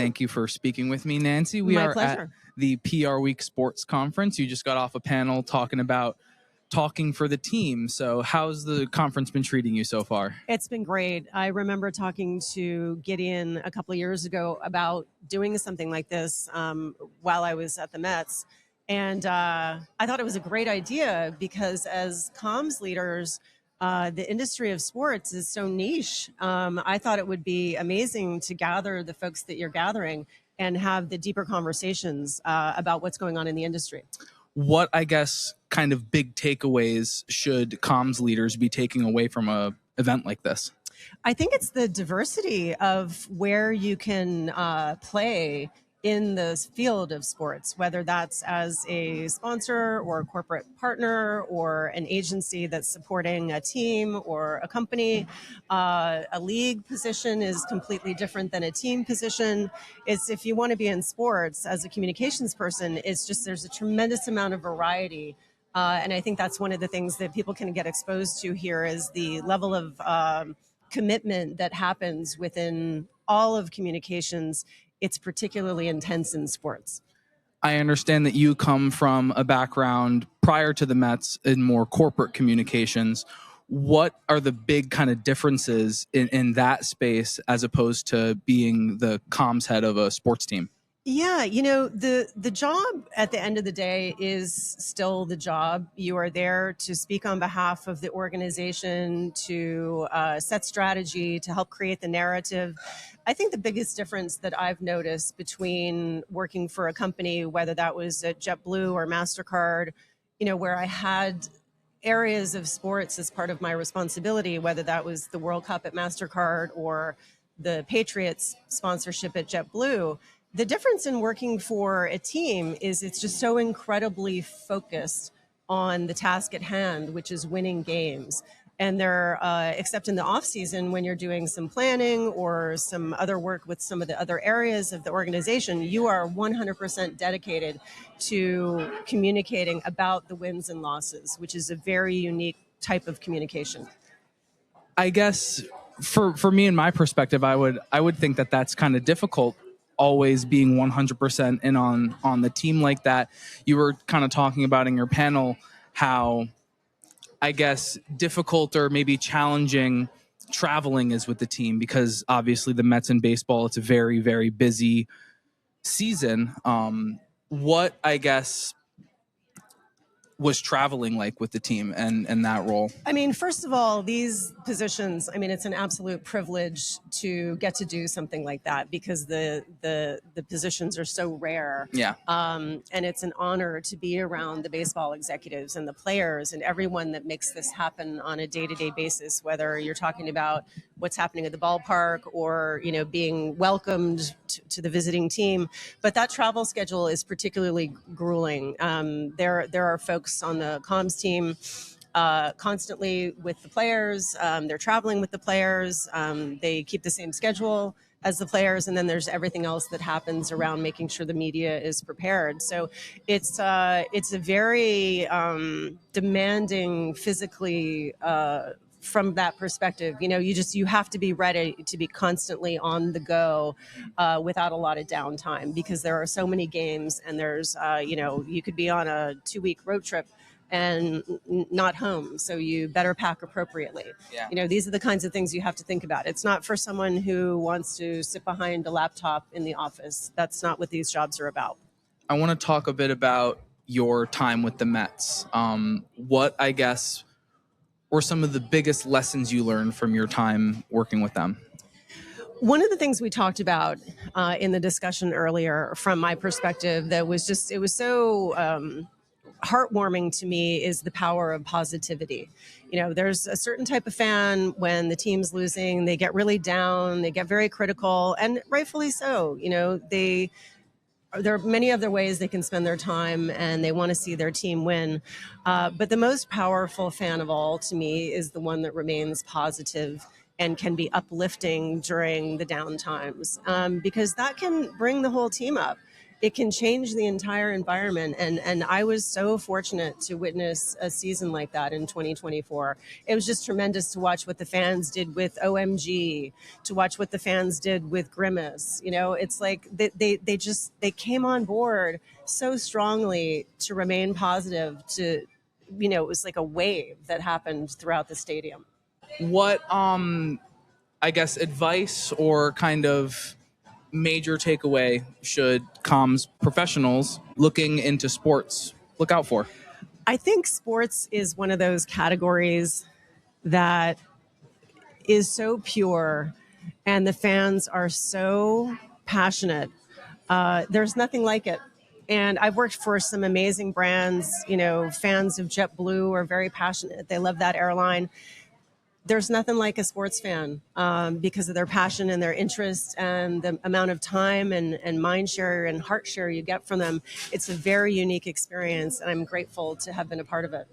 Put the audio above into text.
Thank you for speaking with me, Nancy. We My are pleasure. at the PRWeek Sports Conference. You just got off a panel talking about talking for the team. So how's the conference been treating you so far? It's been great. I remember talking to Gideon a couple of years ago about doing something like this while I was at the Mets. And I thought it was a great idea because as comms leaders, the industry of sports is so niche. I thought it would be amazing to gather the folks that you're gathering and have the deeper conversations about what's going on in the industry. What, I guess, kind of big takeaways should comms leaders be taking away from an event like this? I think it's the diversity of where you can play in the field of sports, whether that's as a sponsor or a corporate partner or an agency that's supporting a team or a company. A league position is completely different than a team position. It's if you want to be in sports as a communications person, it's just there's a tremendous amount of variety. And I think that's one of the things that people can get exposed to here is the level of commitment that happens within all of communications. It's particularly intense in sports. I understand that you come from a background prior to the Mets in more corporate communications. What are the big kind of differences in that space as opposed to being the comms head of a sports team? Yeah, you know, the job at the end of the day is still the job. You are there to speak on behalf of the organization, to set strategy, to help create the narrative. I think the biggest difference that I've noticed between working for a company, whether that was at JetBlue or MasterCard, you know, where I had areas of sports as part of my responsibility, whether that was the World Cup at MasterCard or the Patriots sponsorship at JetBlue. The difference in working for a team is it's just so incredibly focused on the task at hand, which is winning games. And they're, except in the off season, when you're doing some planning or some other work with some of the other areas of the organization, you are 100% dedicated to communicating about the wins and losses, which is a very unique type of communication. I guess for me and my perspective, I would think that that's kind of difficult, always being 100% in on the team like that. You were kind of talking about in your panel how, I guess, difficult or maybe challenging traveling is with the team because obviously the Mets in baseball, it's a very, very busy season. What, I guess, was traveling like with the team and that role? I mean, first of all, these positions, I mean, it's an absolute privilege to get to do something like that because the positions are so rare. Yeah. And it's an honor to be around the baseball executives and the players and everyone that makes this happen on a day-to-day basis, whether you're talking about what's happening at the ballpark or, you know, being welcomed to the visiting team. But that travel schedule is particularly grueling. There are folks on the comms team constantly with the players. They're traveling with the players. They keep the same schedule as the players, and then there's everything else that happens around making sure the media is prepared. So it's a very demanding physically from that perspective. You know, you have to be ready to be constantly on the go without a lot of downtime because there are so many games and there's, you know, you could be on a 2-week road trip and not home. So you better pack appropriately. Yeah. You know, these are the kinds of things you have to think about. It's not for someone who wants to sit behind a laptop in the office. That's not what these jobs are about. I want to talk a bit about your time with the Mets. What, I guess, were some of the biggest lessons you learned from your time working with them? One of the things we talked about in the discussion earlier, from my perspective, that was just, it was so heartwarming to me, is the power of positivity. You know, there's a certain type of fan when the team's losing, they get really down, they get very critical, and rightfully so. You know, there are many other ways they can spend their time and they want to see their team win. But the most powerful fan of all to me is the one that remains positive and can be uplifting during the down times, because that can bring the whole team up. it can change the entire environment. And I was so fortunate to witness a season like that in 2024. It was just tremendous to watch what the fans did with OMG, to watch what the fans did with Grimace. It's like they came on board so strongly to remain positive. It was like a wave that happened throughout the stadium. What I guess advice or kind of major takeaway should comms professionals looking into sports look out for? I think sports is one of those categories that is so pure and the fans are so passionate. There's nothing like it. And I've worked for some amazing brands. Fans of JetBlue are very passionate. They love that airline. There's nothing like a sports fan because of their passion and their interest and the amount of time and mind share and heart share you get from them. It's a very unique experience, and I'm grateful to have been a part of it.